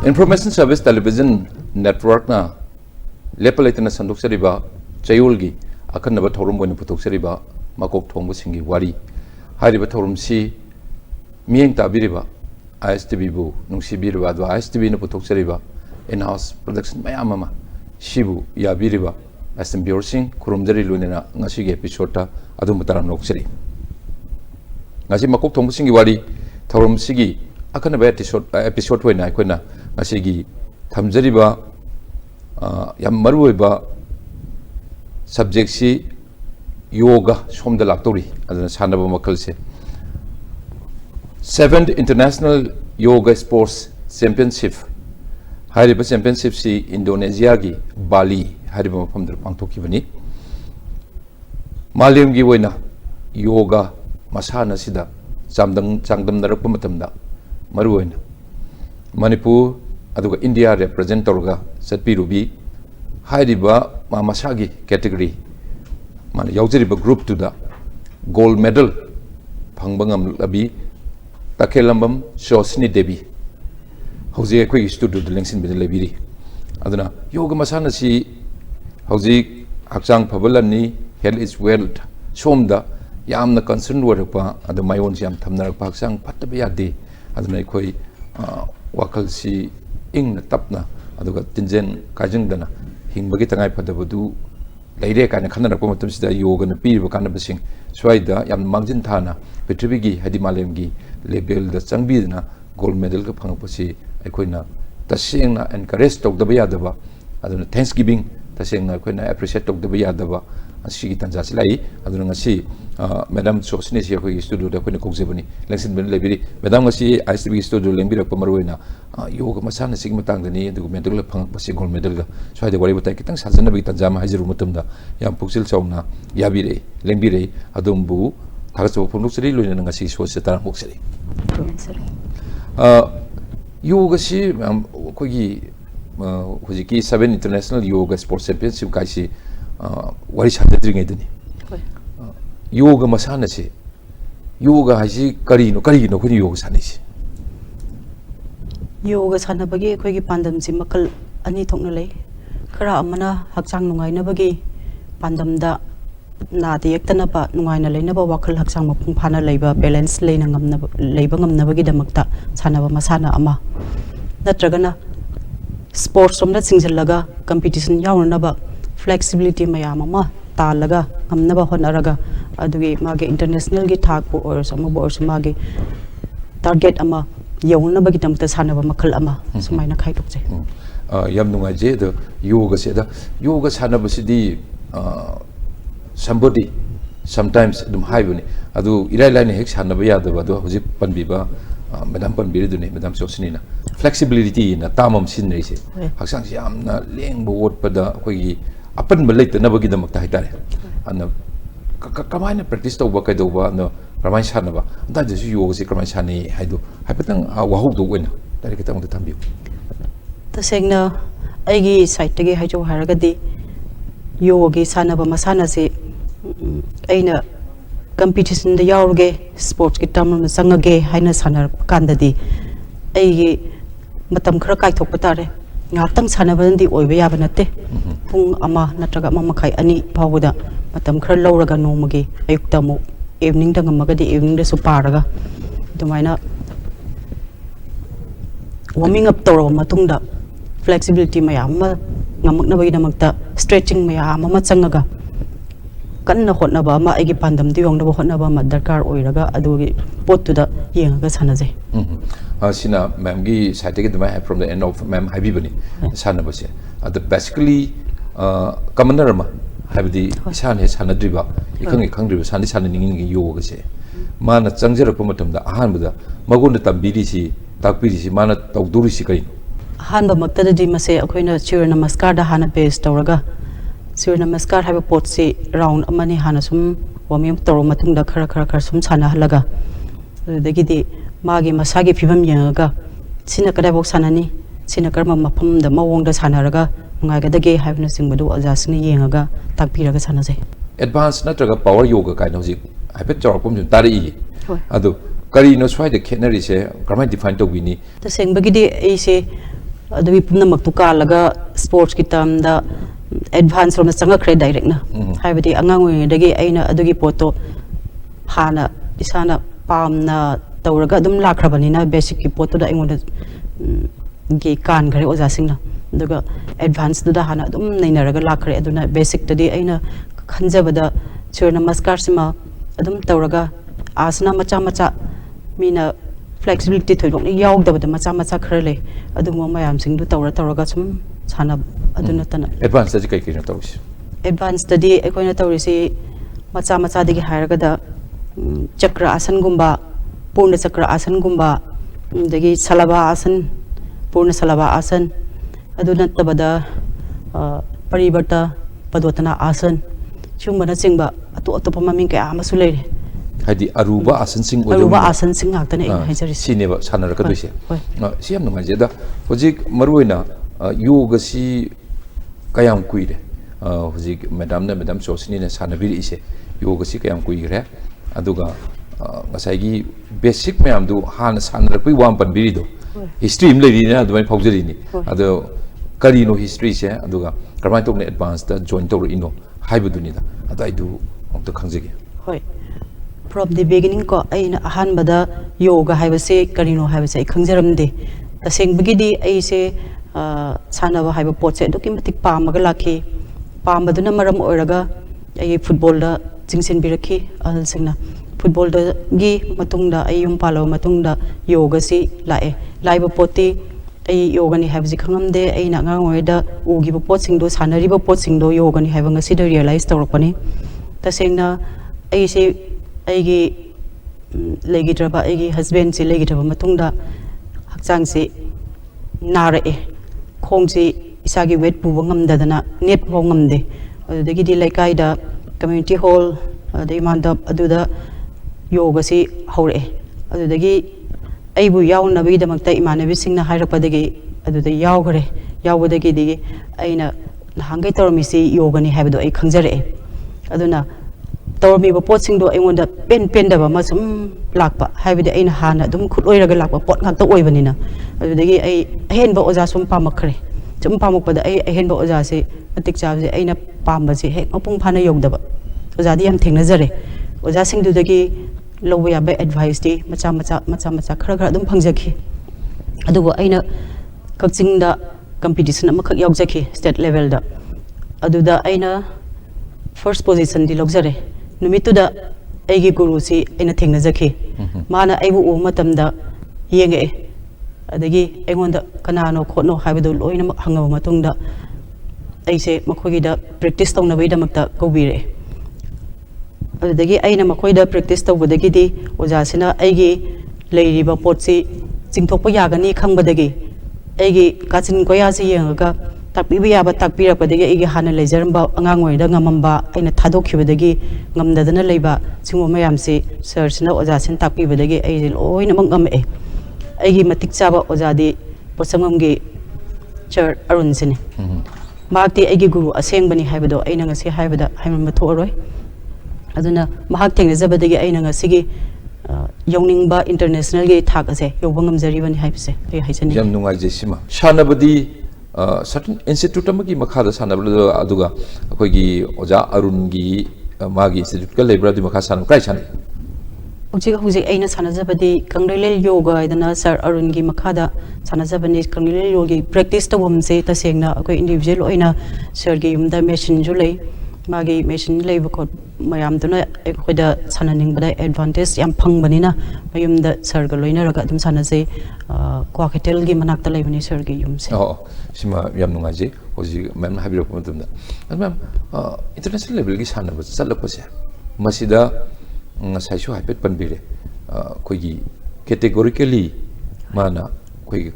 Information Service Television Network na lepalaitana sanduksariba chayulgi akanaba thorum boina putoksariba Makokthongbasingi Wari hariba thorum si mieng tabiriba ISTV bu nungsibiriba adu ISTV na putoksariba in-house production mayam ama shibu yabiriba Aston Biorsing kurumjari lunena ngasigi episode ta adu mataram noksari ngasi Makokthongbasingi Wari thorum sigi akanaba episode hoina aikoina ngasigi thamjariba yam maruiba subject si yoga somda laktori adana sanaba makal se 7th International Yoga Sports Championship hariba championship si Indonesia gi Bali hariba mafamdar pangthokibani malim gi woina yoga masana sida changdam narakpa matamda maruoina Manipur aduga India represent torga satpirubi hariba masagi category mana yaujariba group to the gold medal pangbangam labi Takhellambam Chosini Devi hauji ekoi studio de lengsin bin lebiri aduna yoga masana si hauji hakchang phabalani health is wealth somda yamna concern warpa adu mayon siam thamnarak hakchang phattaba yade aduna ekoi wakal si ingna tapna aduga tinjen kajingdana hingbagi tangai phadabadu leire kana khanarako matamsida yoga na piriba kana basing swaida yam mangjin thana petribigi hadi malemgi level da changbidna gold medal ka phangpasi aikoina tasengna encourage tokdaba yadaba aduna thanksgiving tasengna aikoina appreciate tokdaba yadaba asigi tanja silai aduna ngasi madam Chosini si akoi studio da koina kokjebani lengsin ben lebiri madam ngasi ISTV studio lengbira pamaroina yoga masana sig matangdani aduga medal la phangpasi gold medal ga swaida wari batai kitang sajana bi tanjama hajiru matamda yam puksil chawna yabire lengbire adumbu thagacho phunduksari loina ngasi sosa tarang boksari yoga si kogi hojiki 7 International Yoga Sports Championship kaisi wari sadadringai dani yoga masana se yoga haji karino khuni yoga sani se yoga sana bagi kogi pandam si makal ani thokna lei khara amana hakchang nungai na bagi pandam da na de yaktana ba nungai na leina ba wakal hakchang mapung phana leiba balance leina ngamna leiba ngamna bagi damakta sana ba masana ama natragana sports somna singjallaga competition yauna ba flexibility mayam ama talaga ngamna ba honaraga adugi mage international gi thak po or sama bo or mage target ama yauna bagi damta sana ba makal ama sumaina khai tokje yam nungai je the yoga se da yoga sana ba sidi somebody sometimes dum haibuni adu irai line hek sana ba yada ba do hojik panbiba madam panbiri dune madam Chosini na flexibility na tamam sin nei se haksang si amna lengbo wot pada koi apan balait na bagi damak ta hitare ana kamaina practice to ba kai do ba no ramai sana ba anta je yoga si ramai sani haido haipatang wahu do wena tare kita ong tambiu tasengna aigi site ge haijo haragadi yoga sana ba masana se aina competition da yaurge sports ki tamna sangage haina sanar kandadi aigi matam khara kai thok patare ngaptang sanabandi oiba yaba natte pung ama natraga mama khai ani phawuda matam khara lawraga nomagi ayukta mu evening da ngamagadi evening da su paraga dumaina warming up toro matungda flexibility mayam ma ngamakna bagi damakta stretching mayam ma changaga kanna hotna ba ma agi pandam di yongna ba hotna ba ma darkar oiraga adugi pottu da yengaga sanaje sina ma'am gi site ge dama from the end of ma'am habibani sana base basically commoner ma habdi sana sanadriba ikang driba sana ningin gi yoga se mana changjarakpa matamda ahanbada magonda tambiri si takpiri si mana tawduri si kai ahanba maktada di mase akoina surya namaskar da hana base tawraga surya namaskar haba pot si round amani hana sum wamiam toro matungda khara sum sana halaga dagidi magi masagi phibam yengaga sina kada bok sanani sina karma mafam da mawong da sanaraga ngai ga dage haibna singbadu ajasni yengaga takpiraga sanaje advance natraga power yoga kai no ji haipet chorpum jun tari adu kari no swai de khenari se karmai define to wini ta sengbagi de ai se adui pumna maktu kalaga sports ki tamda advance rom changa khre direct na haibati angang oi dagi aina adugi poto hana isana pamna tawraga dum lakhrabani na basic ki poto da ingon gi kan gare oja singna daga advance da hana dum nainaraga lakhre aduna basic tadi aina khanjabada sur namaskar sima adum tawraga asana macha macha mina flexibility thoidok ni yaugdabada macha macha khre le adum mayam singdu tawraga sum sana aduna tana advance da kai kai tawis advance study ekoina tawrisi macha macha digi hairaga da chakra asan gumba purna chakra asan gumba dagi salaba asan purna salaba asan aduna tabada paribarta padotana asan chungmana chingba atu atopa maming kaya amasu leire hadi aruba asan sing aruba asan sing ngakta ne haijari sineba sanara ka doise si am nungai jeda hojik maruina yoga si kayam kuire hojik madam Chosini ne sanabiri ise yoga si kayam kuire aduga ngasai basic mayam du han sanara kui wam panbiri do history im leiri na adumai phaujari ni ado karino history se aduga karmai tokne advance da join to ino haibuduni da adai du to khangjege hoi from the beginning ko aina ahan bada yoga haibase karino haibase khangjaramde taseng bigidi aise sanaba haiba potse doki matik pamaga lakhi pamaduna maram oiraga ai football da jingsin biraki al singna football da gi matungda ai yum palo matungda yoga si lae laiba poti ai yoga ni haibji khangamde ai na ngangoida ugi ba pot singdo sanari ba pot singdo yoga ni haiba ngasi da realize tawrakpani tasengna ai se ai gi legi draba ai gi husband si legi draba matungda hakchang si nare khongsi isagi weight puwa ngamdadana net bo ngamde adudagi di laikai da community hall adai mandap aduda yoga si haure adudagi aibu yauna bi damakta imanabi singna hairakpadagi aduda yaugre yaubadagi digi aina hangai tormi si yoga ni habdo ai khangjare aduna tormi ba pot singdo aingonda pen daba masum lakpa haibidi aina hana dum khuloiraga lakpa pot ngakta oibanina adudagi ai hen ba oja sum pamakre chum pamukpada ai hen ba oja se matik chabse aina pamba se hek mapung phana yogdaba oja di yam thengnajare oja singdu dagi lowa ba advice di macha khara dum phangjaki adugo aina kakching da competition amakak yagjaki state level da aduda aina first position di logjare numitu da aigi guru si aina thengnajaki mana aibu u matamda yenge adagi aingonda kanano khotno haibadu loina hangaba matungda aise makhogi da practice tawna bai damakta kobire adagi aina makhoida practice tawbadagi di oja sina aigi leiriba potsi chingthokpa yagani khangbadagi aigi kachin koya si yengaga takpiba yaba takpirakpadagi aigi hana lejaramba angang oida ngamamba aina thadokkhibadagi ngamdadana leiba chingmo mayamsi sir sina oja sin takpibadagi aigi loina mangame aigi matik chaba ojadi posamamgi char arun sine mahakti aigi guru asengbani haibado aina ngasi haibada haiman mathoroi aduna mahak thengnajabadagi aina ngasigi yongning international ge thak ase yobang ngamjari bani haibse ai haisani jam nungai jesima sanabadi certain institute amagi makhada sanablo aduga akoigi oja arun gi magi institute ka lebra di makha sanam kai san Hujik aina sanajabadi kanglele yoga idana sir arun gi makhada sanajabani kanglele yoga practice tawamse tasengna akoi individual oina sir gi yumda machine julai magi machine leiba ko mayam duna ekoida sananing bada advantage yam phangbanina mayumda sir ga loina raga dum sanase kwa ketel gi manakta leibani sir gi yumse sima yam nungai je hoji mem habiro ko tumda mem international level gi sanaba chalapase masida ngasaisu haipet panbire koigi categorically mana koigi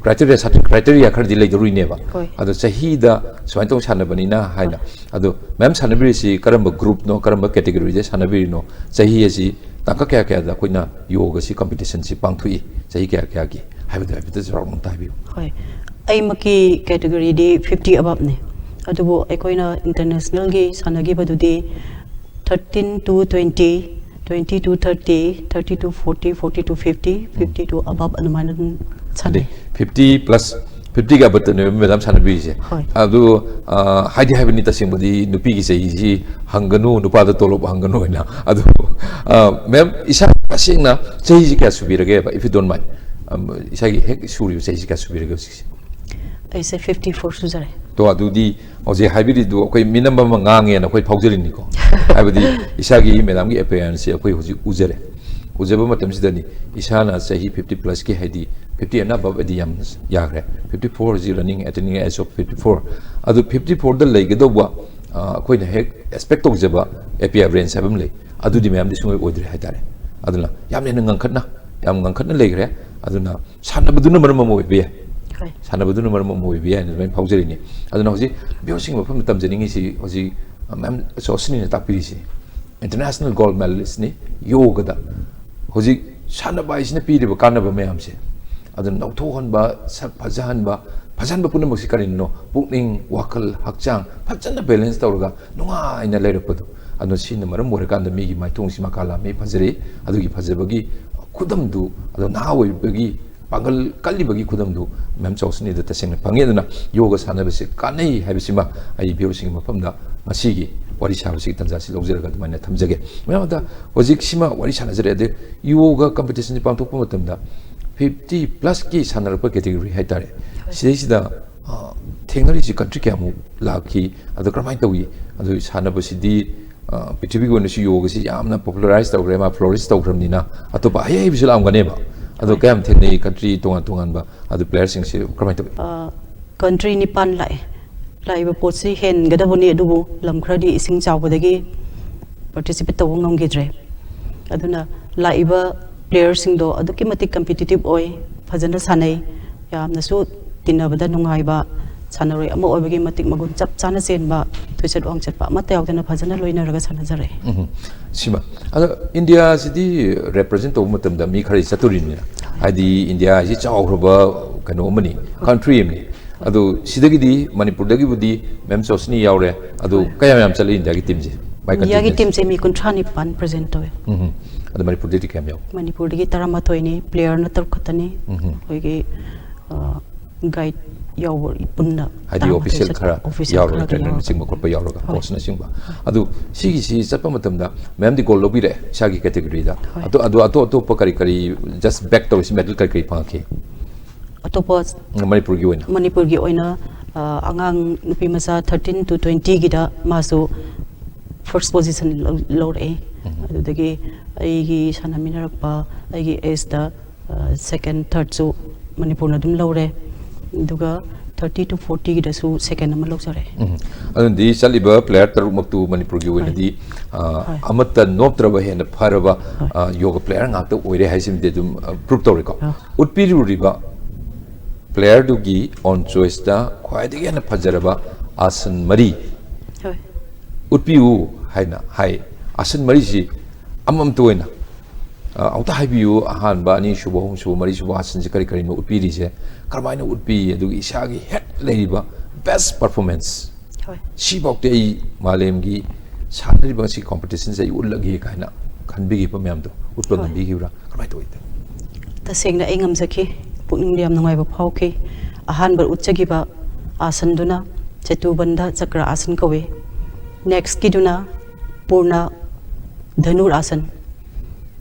criteria khar di leidurui neba ado chahi da swaintong sanabani na haina ado mem sanabiri si karamba group no karamba category je sanabiri no chahi asi tangka kya da koina yoga si competition si pangthui chahi kya gi haibida jarong tabi hoi ai maki category di 50 above ne adubo ekoina international gi sanagi badudi 13 to 20 20 to 30, 30 to 40, 40 to 50, 50 to above, and 50 plus 50 ga but ne madam sanabi je Hoi. adu haidi habini tasingmadi nupi gi sei ji hanganu nupa da tolop hanganu na adu ma'am isa asingna sei ji ka subirage ba if you don't mind isa gi hek suri sei ji ka subirage I say 54 suzare to adu di oje habiri du koi minimum ngange na koi phaujari ni ko habidi isa gi madam gi appearance koi hoji ujare ujaba matam sidani isa na sahi 50 plus ki haidi 50 and above the yams yagre 54 is running attending as of 54 adu 54 the lege do wa koi na hek expect of jaba appear range sabam le adu di ma'am di sungoi odre haitare aduna yam ne ngangkhatna legre aduna sanabaduna maram mo be sanabaduna maram mo be and ben paujari ni aduna hoji biosing mafam tam jeningi si hoji ma'am Chosini ne takpiri si international gold medalist ni yoga da hoji sanaba isna piri ba kanaba ma'am se adun nautohan ba sak phajan ba puna mosi karin no pukning wakal hakchang phajana balance tawrga nunga ina leirapadu anu sin maram morakanda mi gi maithong sima kala me phajare adugi phajabagi khudam du adu nawoi bagi pangal kalli bagi khudam du ma'am Chosini da taseng phangi aduna yoga sanaba se kanai habisima ai biosing mafamda masigi wari sabasi tanza si lojeraga dumana thamjage ma'am da hojik sima wari sanajare de yoga competition pangthok pamatamda 50 plus ki sanarpa category haitare sida technology country kyamu laki adu kramai tawi adu sanaba sidi pithibhi go nasi yoga si yamna popularize tawre ma flourish tawramni na atopa ai bisul amgane ba adu kayam thenei country tongan ba adu players sing si kramai tawi country ni pan lai ba potsi hen gada boni adubu lam khradi ising chawbadagi participate tawong ngomgidre aduna lai ba players sing do aduki matik competitive oi phajana sanai yamna su tinabada nungai ba sanaroi ama oibagi matik magun chap chana sen ba thuisat ong chatpa mata yawdana phajana loina raga sanajare sima ada India sidi represent of matam da mi khari saturin ni adi India ji chawroba kano mani country ni adu sidagi di Manipur dagi budi ma'am Chosini yawre adu kaya yam chali India gi team ji by country India gi team se mi kunthani pan present toy adu Manipur dagi kaya yaw Manipur dagi taramathoi ni player na tar khatani hoigi guide yaw punna hadi official khara yawre trainer singba korpa yawra coach na singba adu sigi si chapa matam da ma'am di goal lobi re sagi category da adu kari just back to medal kari phangke atopa Manipur gi oina angang nupi masa 13 to 20 gi da masu first position lore adudagi aigi sanaminarakpa aigi ace da second third so Manipur na dum lore duga 30 to 40 gi da su second nama loksare adundi saliba player taruk maktu Manipur gi oina di amata noptraba hena pharaba yoga player ngakta oire haisim de dum prove tawriko utpiri riba player dugi on choice da khwaidagi na phajaraba asan mari utpiu haina hai asan mari si amam toina auta haibiu ahan ba ni shubong shu mari shu asan ji kari no utpiri je karmaina utpi adugi isagi head leiba best performance si bokte ai malem gi sanri ba si competition se ulagi kaina khanbigi pa myam to utpon bi giura karmai toite tasengna engam saki pukning diam nangai ba phauki ahan bar utchagi ba asan duna chetu banda chakra asan kawe next ki duna purna dhanur asan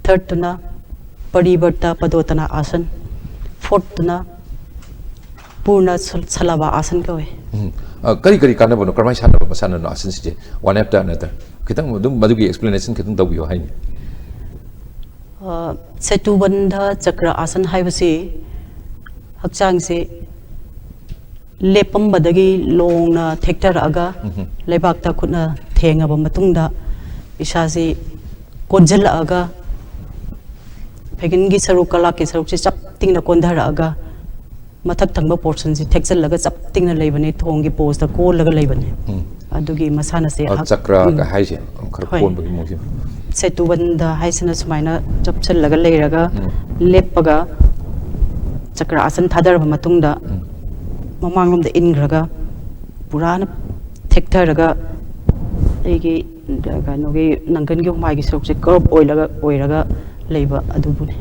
third duna parivarta padotana asan fourth duna purna salava asan kawe kari kana bono karmai sana ba sana no asan sije one after another kitang dum madugi explanation kitang dawiyo hain chetu banda chakra asan haibasi hakchang se lepam badagi longna thektar aga lebak ta khutna thenga ba matungda isa se konjal aga pegin gi saru kala ki saru se chap tingna kondhar aga mathak thangba portion si thekjal laga chap tingna leibani thongi post da ko laga leibani adugi masana se chakra ka haise khar kon bagi mosi chetu banda haisana sumaina chapchal laga leiraga lepaga chakra asan thadar ba matungda mamangom da ingraga purana thektharaga egi daga nogi nangan gi mai gi sok se curb oilaga leiba adubune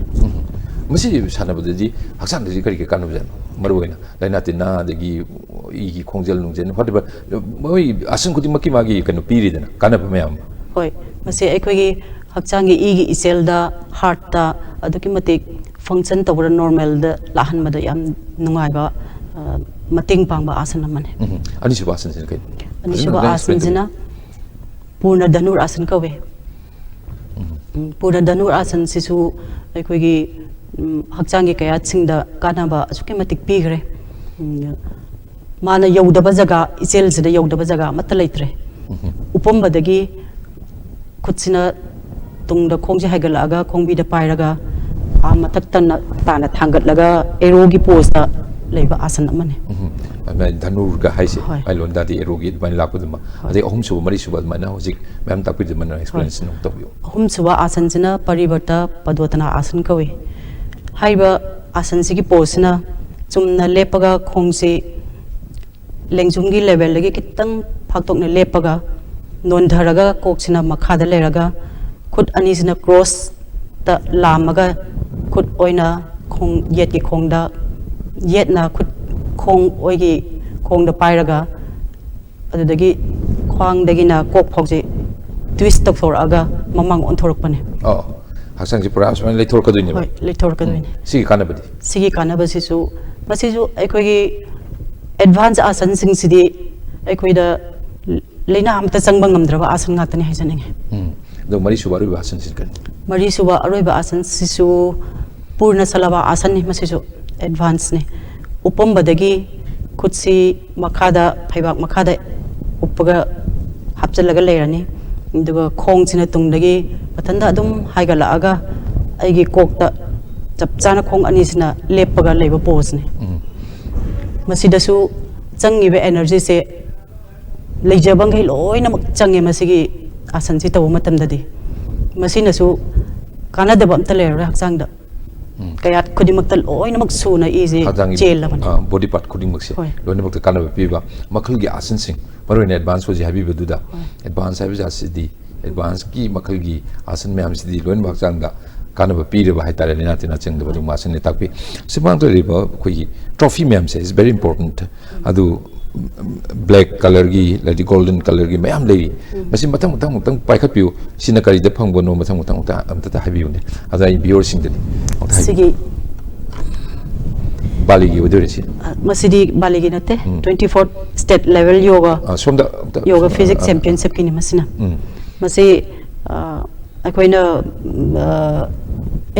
masi sana bade ji haksan de kari ke kanu jan maru na laina tina de gi i khongjal nungjen whatever moi asan kudi maki magi kanu piri dana kana pa mayam hoi masi aikoi gi hakchang gi igi isel da heart da aduki matik function tawra normal da lahan mada yam nungai ba mating pang ba asan man ani siba asan sin kai ani siba asan jina purna danur asan kawe purna danur asan sisu aikoi gi hakchang gi kaya chingda kana ba asuki matik pigre mana yaudaba jaga isel sida yaudaba jaga matta leitre upam badagi kutsina tungda khongje haigalaga khongbi da pairaga matak tan tana thangat laga erogi posta leiba asan amane dhanur ga haise ai lon da di erogi ban la puduma ade ahum suba mari suba mana hojik mem tapir de mana explanation no tobiyo ahum suba asan jina parivarta padotana asan kawe haiba asan sigi posna chumna lepaga khongse lengjumgi level lagi kitang phaktok na lepaga non dharaga koksina makhada leraga khut ani sina cross ta lamaga khut oina khong yet ki khongda yet na khut khong oigi khongda pairaga adudagi khwang dagi na kok phokje twist tok thoraga mamang on thorak pane haksang ji pura asman le thor ka duini hoi le thor ka duini sigi kana ba sisu masisu aikoi gi advance asan sing sidi aikoi da leina amta changba ngamdraba asan nga tani haijaninge do mari suba ru asan sin kan mari suba aroi ba asan sisu purna salaba asan ni masisu advance ne upam badagi khutsi makhada phaibak makhada uppaga hapchalaga leirani duga khong china tungdagi mathanda adum haigala aga aigi kokta chapchana khong ani sina lepaga leiba pose ne masidasu changibe energy se leijabang gai loina mak change masigi asan si tawu matam dadi masinasu kana da bam tale ra hakchang da kaya khudi mak tal loina mak suna easy jail la body part khudi mak se loina mak kana ba piba makhal gi asan sing maru in advance ho ji habi bedu da advance habi asidi advance ki makhal gi asan me am sidi loina mak chang da kana ba pire ba haitare lena tina cheng da ba masan ne takpi simang to riba khoi trophy me am se is very important adu black color gi ladi golden color gi mayam lei masi matang paikhat piu sina kari da phangbo no matang amta ta habiu ne ada I bior sing dani sigi bali gi odore si masidi bali gi nate 24th state level yoga somda yoga physics championship ki ni masina masi akoina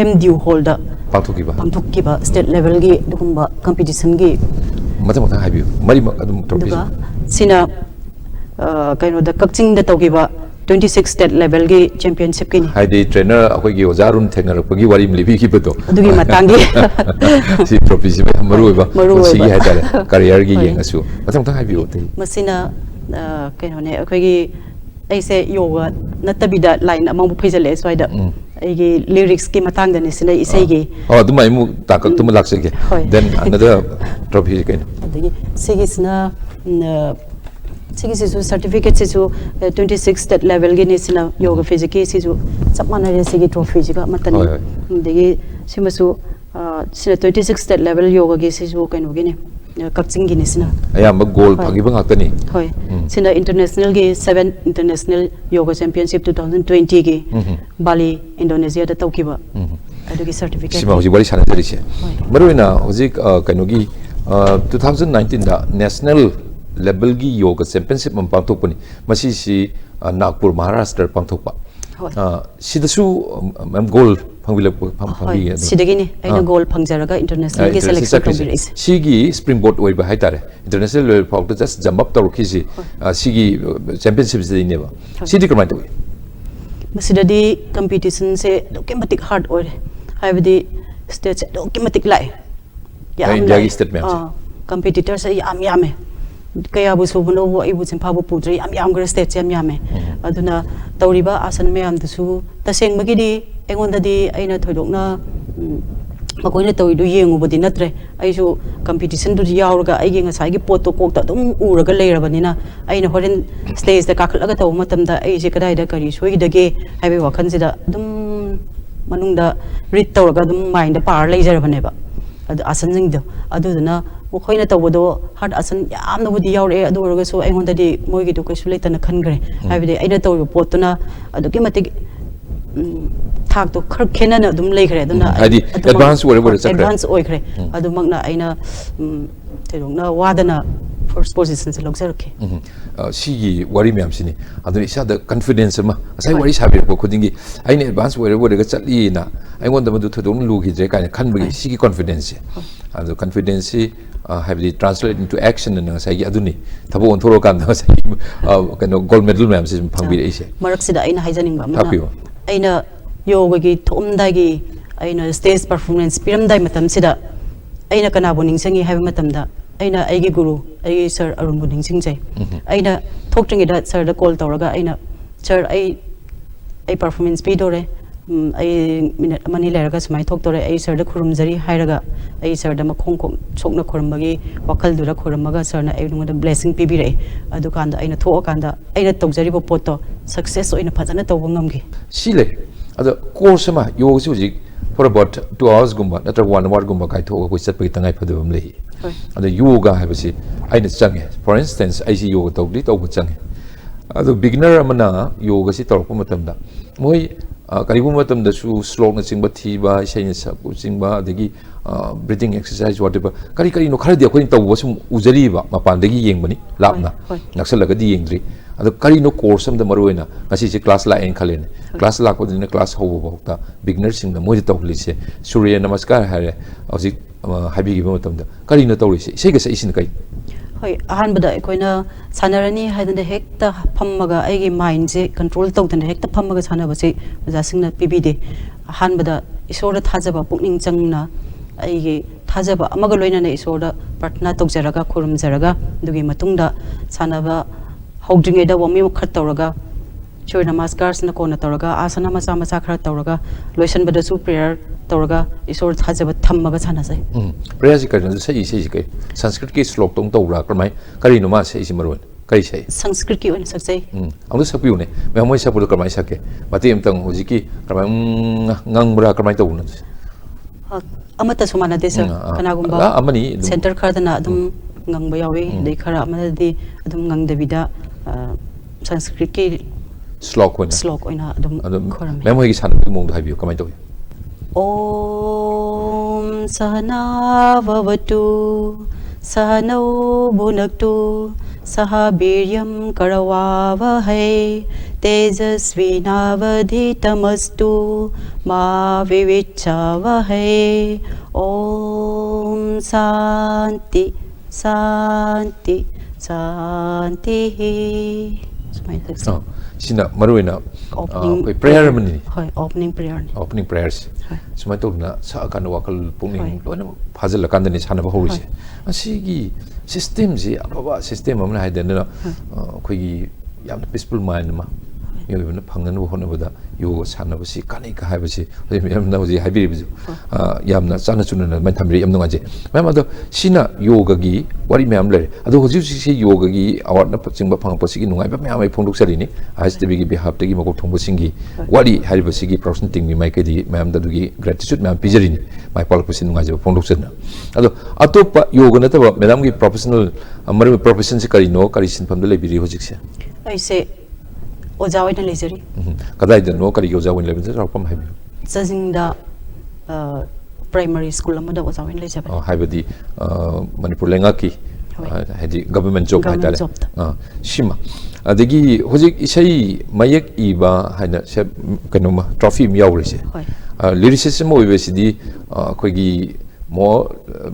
MDU holder pangthokki ba state level gi dukumba competition gi matang habiu mari adum trophy sina kaino da kakching da tawgiba 26 state level gi championship ki ni haidi trainer akoi gi ojarun thengnar pagi wari mlibi ki beto adugi matangi si trophy si maru ba si gi haidare career gi yengasu matang habiu te masina kaino ne akoi gi aise yoga natabida line amang phijale swaida aigi lyrics ki matang da ni sina isai gi dumai mu takak tum lakse ge then another trophy kaino adagi sigisna sigisu certificate sisu 26 state level gi ni sina yoga physics sisu chapmana re sigi trophy ji ga matani degi simasu sina 26 state level yoga gi sisu kaino gi ni kakching gi ni sina ayamba gold phagi bang akani hoi sina international gi 7 international yoga championship 2020 gi Bali Indonesia da tawkiba adugi certificate sima hoji wari sana jari se maruina hoji kaino gi 2019 da national level gi yoga championship mam pangthok pani masi si Nagpur Maharashtra pangthok pa sidasu mam gold phangbi sidagi ni aina gold phangjaraga international gi selection tawbiris sigi springboard oi ba haitare international level phau to just jump up to khisi sigi championship se ne ba sidi kamai to masidadi competition se dokimatic hard oi haibadi stage dokimatic lai ya india gi state me competitors yam yame kaya bu subuno bu ibu simpa bu putri yam gra stage yam yame aduna tawriba asan me am dusu taseng magidi engonda di aina thodokna makoina tawi du yengu bodi natre aisu competition du yaurga aigi nga sai gi pot to kokta dum uraga leirabanina aina horen stage da kakhlaga taw matam da ai je kadai da kari soi dage haibe wakhan sida dum manungda read tawraga dum mind da par leijarabane ba adu asan jing do aduduna mokhoina tawbodo hard asan yamna budi yaure adu orga so aingonda di moigi du kaisu leitana khangre haibide aina tawyo potuna adu ki matik thak to khar khenana dum leigre aduna hadi advance whatever is advance oikre adu magna aina terungna wadana first position se logjarke sigi wari myam sini adu isa da confidence ma asai wari sabir ko khudingi aina advance whatever ga chatli na aingonda madu thodong lu gi je kai khanbagi sigi confidence adu confidence have translate into action and sai gi aduni thabo on thoro kan sai kano gold medal myam se phangbi ise marak sida aina haijaning ba ma aina yoga gi thomdai gi aina stage performance piramdai matam sida aina kana bo ningsangi haiba matam da aina aigi guru aigi sir arun bu ningsing jai aina thokting da sir da call tawraga aina sir ai performance pi dore ai minute mani leraga smai thok tore ai sir da khurum jari hairaga ai sir da makhong ko chokna khurum bagi wakal dura khurum maga sir na ai nung da blessing pi bi re adu kan da aina thok kan da aina tawjari bo pot to success oina phajana tawba ngamgi sile adu course ma yoga si hujik for about 2 hours gumba natra 1 hour gumba kai thoga ko chat pai tangai phadum lei adu yoga habasi aina change for instance ai si yoga tawdi tawba change adu beginner amana yoga si tawpa matamda moi karibu matamda su slok na chingba thiba isaina sa ku chingba adagi breathing exercise whatever kari no khara di akoi tawba sum ujari ba mapan dagi yengbani lapna naksalaga di yengdri adu kari no course am da maruina ngasi si class la en khalen class la ko dina class hobo bokta beginner sing da moi tawli se surya namaskar hare hoji habi gi matamda kari no tawli se sei ga sei sin kai hoi ahan bada koina sanarani haidanda hekta phammaga aigi mind je control tawdana hekta phammaga sanaba se jasingna pibide ahan bada isora thajaba pukning changna aigi thajaba amaga loina na isora pratna tawjaraga khurum jaraga dugi matungda sanaba hogdringe da wami khat tawraga chur namaskar sna kona tawraga asana macha macha khara tawraga loisan bada su prayer tawraga isor thajaba thammaga sana sai prayer ji karna sai sei kai sanskrit ki slok tong tawra kramai kari no ma sei simaron kai sei sanskrit ki on saksai amdu sapiu ne me moi sapu kramai sake mati em tang hojiki kramai ngangbra kramai tawna amata sumana desa kana gumba amani center khardana adum ngangba yawi dei khara amada di adum ngangdabida sanskrit ki slok oina adum khoram me moi gi san mong do habiu kamai tawi Om Sahana Vavatu Sahano Bhunaktu Sahabiryam Karavavahai Tejasvinavadhitamastu Ma Vivicchavahai Om Santi Santi Santi sina maruina prayer mani opening prayer opening prayers sumai to na sa kan wakal pungning lona phajal kan ni sana ba horise asigi system ji aba system amna haidena khoi gi yam peaceful mind ma yobna phangna bo hona bada yoga sana ba si kanai ka haibasi yam na ji haibiri bizu yam na sana chunna mai thamri yam nunga je mai ma do sina yoga gi wari mai am le ado hoji si yoga gi award na pachingba phang pasigi nungai ba mai phongduk sari ni HTB gi behalf tagi Makokthongbasingi wari haibasi gi presenting ni mai ke di mai am da gi gratitude mai pijari ni mai pal pusin nunga je phongduk sena ado atopa yoga na ta madam gi professional amar profession se kari no kari sin pham da le biri hojik se ai se Ojawai na lejari. Kadai da no kari ojawai na lejari rakpam hai. Zazingda primary school amada ojawai na lejari. Hai badi Manipur lenga ki hadi government job hai tale. Shima. Adegi hojik isai mayak iba haina se kanoma trophy mi yauri se. Lyricism oibesidi khoi mo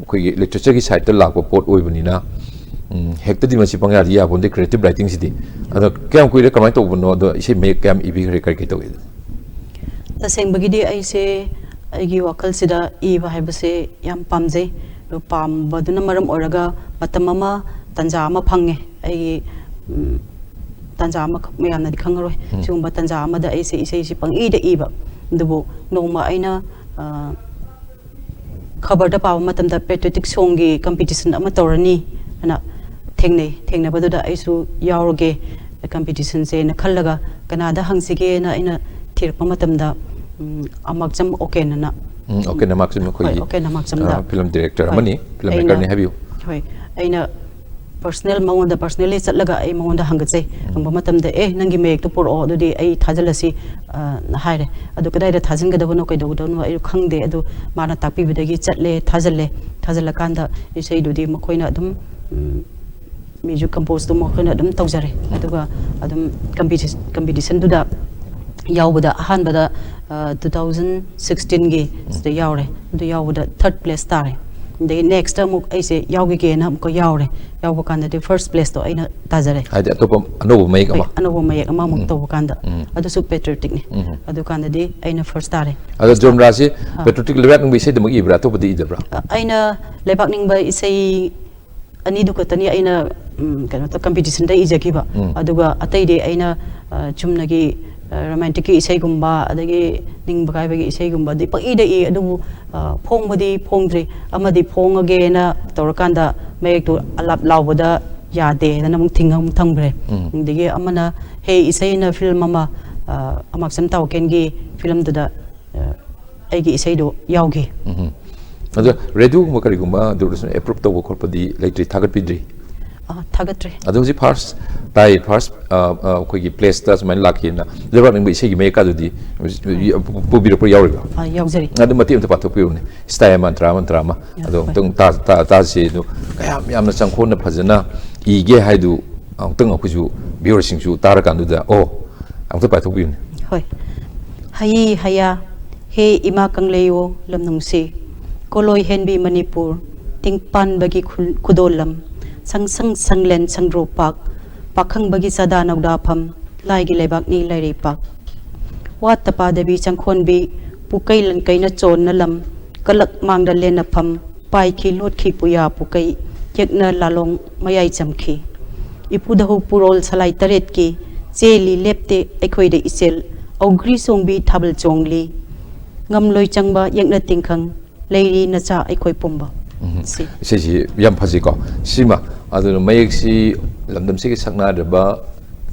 khoi literature ki side ta lakwa pot oibani na hekta di masi pangya dia bonde creative writing sidi ada kyam kuire kamai to bono do ise me kyam ibi kare kar ke to ta seng bagi di ai se agi wakal sida i ba hai base yam pamje do pam baduna maram oraga matamama tanja ma phange ai tanja ma me yam na di khangaroi chumba tanja ma da ai se ise ise pang i da i ba dubo noma aina khabar da pawa matam da patriotic song gi competition ama torani ana thengna badu aisu yaurge competition se na khallaga kanada hangsige na ina thirpa matamda amakjam okay na okay na maximum ko yi okay na maximum da film director amani filmmaker ni habiu hoi aina personal maunda personally chatlaga ai maunda hangatse angba matam da nangi mek to por o do di ai thajalasi haire adu kadai da thajin ga da bono kai do no ai khangde adu mana takpi bidagi chatle thajala kanda isai do di makoina adum music compose to makoina adum tawjare aduga adum competition du da yawbada ahanbada 2016 gi sta yawre du yawbada third place tare the next amuk aise yawgi ke na ko yawre yawba kanda the first place to aina tajare haide atopam anobu mayek ama muk to kanda adu su patriotic ni adu kanda di aina first tare adu genre si patriotic lebak ng bisay demagi ibra to padi idabra aina lebak ning ba isai ani du katani aina kano to competition da ijaki ba aduga atai de aina chumnagi romantic isai gumba adagi ning bakai bagi isai gumba di pa ida I adu phongbadi phongdri amadi phongage na torakanda mayek tu alap lawbada yade na namung thingam thangbre digi amana he isai na film ama amaksam taw kengi film da aigi isai do yawgi adu redu makari gumba dursun approve to ko padi electric thagat pidri thagatri adu ji first ko gi place tas man laki na lebak ning bisay gi meka dudi pubira por yawri yawjari adu mati umta pato piune style mantra ma adu tung ta si do kaya yamna changkhon na phajana ige haidu tung akuju bior singju tar kan du da amta pato piune hoi hai haya he ima kangleyo lamnung se koloi henbi manipur tingpan bagi kudolam sang sanglen sangropak pakhang bagi sada nagda pham lai gi lebak ni lai pak wat tapa debi changkhon bi pukai lan kai na chon na lam kalak mang da len na pham pai khi lot khi puya pukai yekna lalong mayai chamkhi ipudahu purol salai taret ki cheli lepte ekhoi de isel ogri songbi thabal chongli ngam loi changba yekna tingkhang leiri na cha ekhoi pomba si yam phaji ko sima adu mayek si lamdam si sakna de ba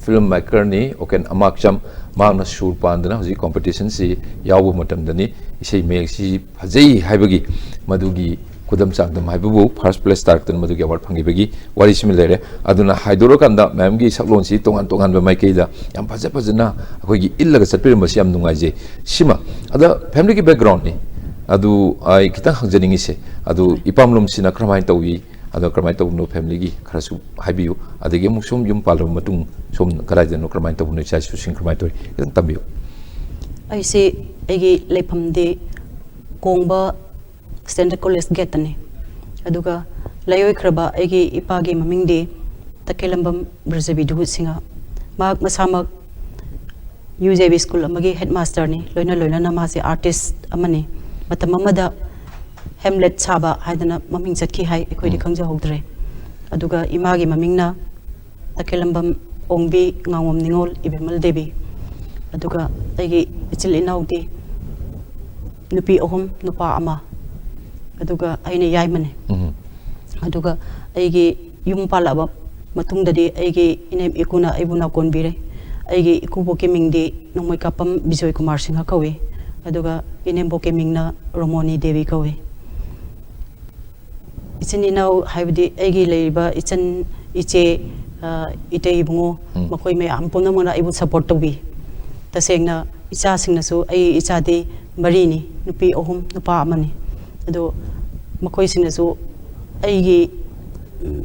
filmmaker ni oken amak cham magna sur pandana hoji competition si yawu matam dani isei mayek si phajai haibagi madugi kudam changdam haibu first place start tan madugi award phangi bagi wari similere aduna haidoro kanda mam gi saklon si tongan ba mai keida yam phajana akoi gi illaga satpir masi yam nungai je sima ada family ki background ni adu ai kitang hangjaningi se adu ipamlum sina kramai tawi adu kramai taw no family gi kharasu haibiu adagi muk sum yum palum matung sum karai no kramai taw no chai su sing kramai toy kitang tambiu ai se egi lepham de kongba standard college getane aduga layoi khraba egi ipagi maming de Takhellambam brazabi du singa mak masamak UJB school amagi headmaster ni loina na ma se artist amani matam amada Hamlet chaba haidana maming chatki hai ekoi di khangja hogdre aduga imagi mamingna Takhellambam ongbi ngawam ningol ibemal Devi aduga agi ichil inaudi nupi ohum nupa ama aduga aine yaimane aduga aigi yum palaba matungdadi aigi inem ikuna ibuna konbire aigi ikubo kemingdi nomoi kapam Bijoy Kumar Singha kawe aduga inembo kemingna Romoni Devi kawe ichini now haibdi aigi leiba ichan iche ite ibungo makoi me ampona mona ibu support to bi tasengna icha singna su ai icha de marini nupi ohum nupa amani ado makoi singna su aigi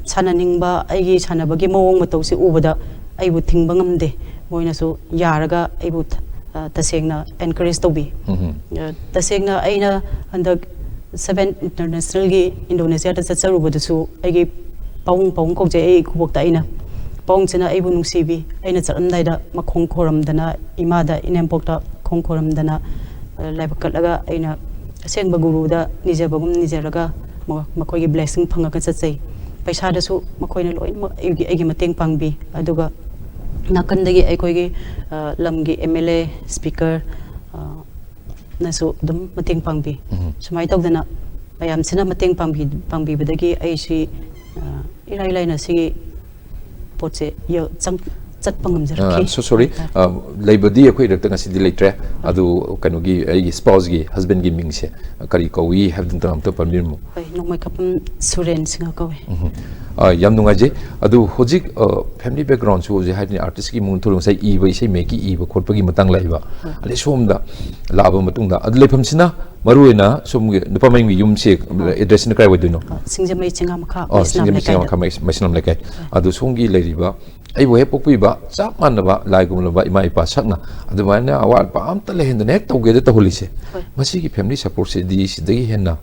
sananingba aigi sanabagi mawong matawsi ubada aibu thingba ngamde moina su yaraga aibu tasengna encourage to bi tasengna aina andak 7 international gi Indonesia ta chacharu bodusu aigi paung kokje ai kubokta aina paung chena aibu nungsibi aina charamdai da makhong khoram dana imada inempokta khong khoram dana laibakalaga aina asengba guru da nijabagum nijaraga makoi gi blessing phanga ka chachai paisa da su makoi na loi aigi mateng pangbi aduga nakandagi aikoi gi lamgi MLA speaker nasu dum mateng pangbi sumai tawdana mayam sina mateng pangbi badagi ai si irai na si potse yo ꯆꯠꯄ ꯉꯝꯖꯔꯛꯈꯤ so sorry leibadi akhoi rakta ngasi di leitre adu kanogi ai spouse gi husband gi mingse kari kawi have dum tam to permirmu hoi nongmai kapam suren singa kawe yam nungaje adu hojik family background chu je haidni artist gi mun thulung sai I bai sai me ki I ba khotpa gi matang laiba ale somda laba matung da adu lepham sina maruena somgi nupamai mi yum se address na kai waduno singjamai chinga makha singjamai makha maisnam lekai adu songi leiriba ai bo he pokpi ba chap manaba lai gum ba ima ipa sakna adu mana awal pa am ta lehen nek tawge da holise masi gi family support se di sidagi henna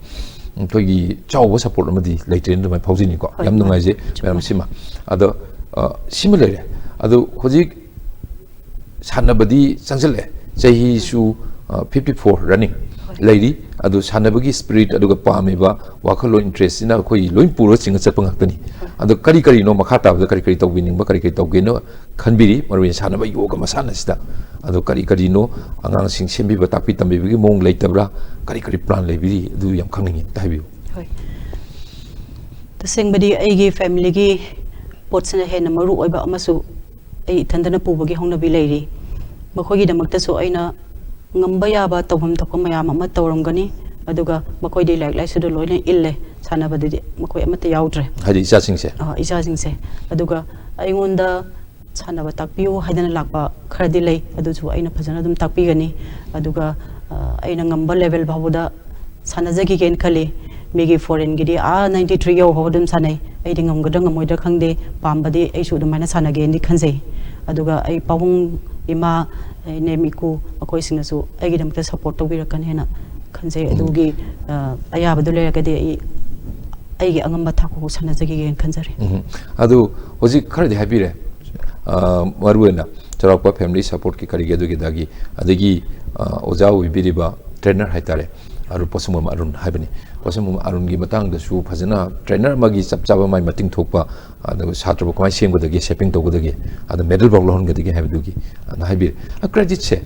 togi chawba support amadi leitre ndu mai phawjini ko yam nungai je meram sima ado similar ado hojik sanabadi changjale chahi su 54 running lady adu sanabagi spirit adu ga pameba wakhalo interest ina khoi loin puro singa chapang ngakani adu kari kari no makha ta kari kari tawbining ba kari kari tawge no khanbiri marwin sanaba yoga masana sida adu kari kari no angang sing sembi ba takpi tambi gi mong leitabra kari kari plan leibiri adu yam khangni taibiu hoi taseng badi aigi family gi potsna hena maru oiba amasu ai thandana pubagi hongna bi leiri makhogi damakta so aina ngamba yaba tawham thokko mayam ama tawramgani aduga makoi dei like like sudu loina ille sanabadi makoi amata yaudre hadi isa singse aduga aingonda sanaba takpiu haidana lakpa kharadi lei aduju aina phajana dum takpi gani aduga aina ngamba level babuda sanajagi gen khali megi foreign gidi 93 yo hodum sanai aidi ngamgadang ngamoida khangde pambadi ai su dum mana sanage ni khanjei aduga ai pawung ima nemiku akoi sinasu aigi damta support tawbirakan hena khanjei adugi ayabadu lerakadi aigi angamba thakku sanajagi gen khanjari adu hoji khardi habire maruena charakpa family support ki karige adugi dagi adagi oja wibiriba trainer haitare aru posumum arun haibani posumum arun gi matang da su phajana trainer magi chapchaba mai mating thokpa adu satra ko mai semgodagi shaping togudagi adu medal bog lohon gadagi haibugi adu haibir credit se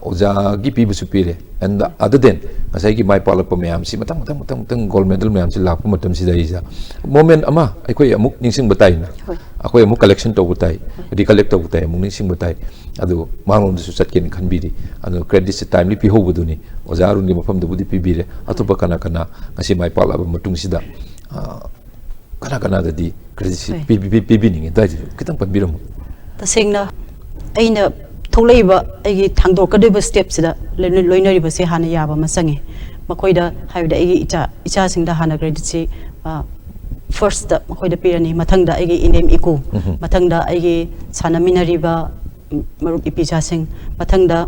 oja gi pibu supire and other than asai gi mai palapa mayam si matang gold medal mayam si lakpa matam si daisa moment ama aikoi amuk ningsing batai na akoi amuk collection to butai recollect to butai amuk ningsing batai adu mangom su chatken khanbiri adu credit se timely pi hobuduni oja arun gi mafam du pibire atopa kana kana ngasi mai palaba matung sida kana dadi credit pibining dai kitang panbiram tasengna aina tholaiba aigi thangdokadeba step sida loinari base hana yaba masangi makoida haida aigi icha singda hana credit si first da makoida pirani mathangda aigi inem iku mathangda aigi sanaminari ba marup ipicha sing mathangda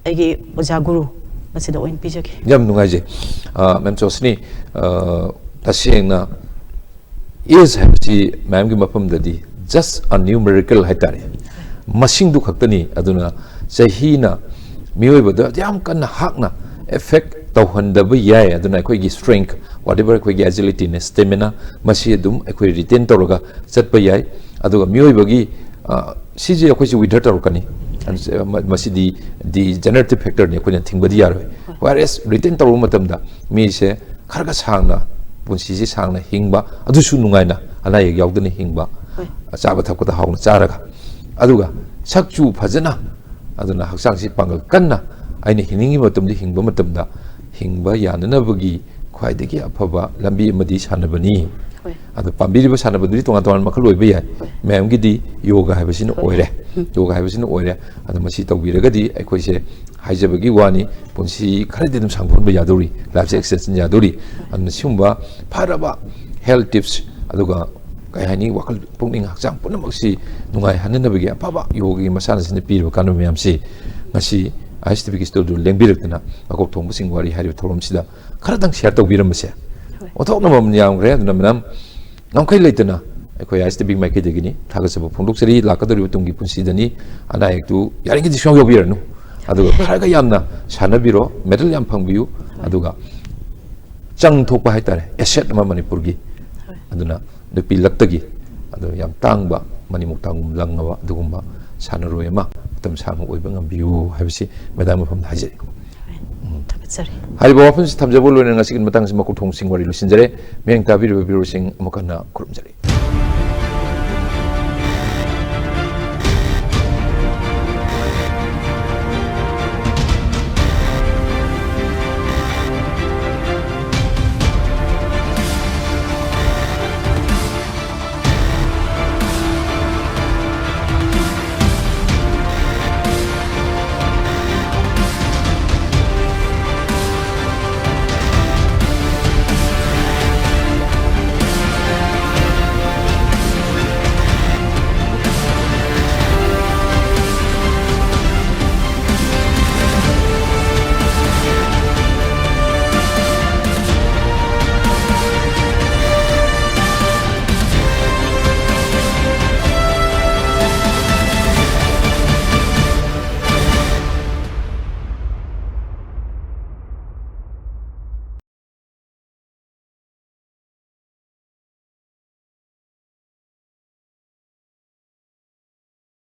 aigi oja guru masida oin pijaki yam nungaje mem Chosini tasengna is habsi ma'am gi mafam dadi just a numerical haitare masing du khaktani aduna sahina mioi bada yam kan hakna effect tawhandaba yai aduna khoi gi strength whatever khoi gi agility ne stamina masi dum khoi retain toroga chatpa yai aduga mioi bagi sije khoi ji wither torokani masi di generative factor ne khoi thingbadi yaroi whereas retain toru matamda mi se kharga sangna punsi si sangna hingba adusu nungaina ana yak yaudani hingba achaba thakota hauna charaga aduga sakchu phajana aduna haksang si pangal kanna aina hiningi matamdi hingba matamda hingba yananabagi khwaidagi afaba lambi amadi sanabani adu pambiri ba sanabaduri tonga tonga makhal loiba yai ma'am gi di yoga habasina oire adu masi tawbiragadi aikoi se haijabagi wani punsi kharadi dum sangphonba yadori life extension yadori anu simba pharaba health tips aduga kai hani wakal pungning hakjang punamaksi nungai hananabagi afaba yogi masana sine pirba kanu ma'am si ngasi ISTV ki studio lengbirakna Makokthongbasingi Wari hari thorom sida kharadang share tawbiramse othokna mam nyam gre aduna manam namkai leitana aikoi ISTV mai ke degini thagasaba phongdoksari lakadori butungi punsidani ana ektu yaringi disong yobiranu aduga kharaga yamna sanabiro medal yam phangbiu aduga chang thokpa haitare asset ma manipurgi aduna nupi laktagi adu yam tangba manimuk tangum langaba adugumba sanaroi ma tam sang oiba ngambiu habisi madam pham hajai haribo wafun tamjabul loina ngasikin matang Makokthongbasingi Wari lusinjare meng tabir biro sing amakana kurumjari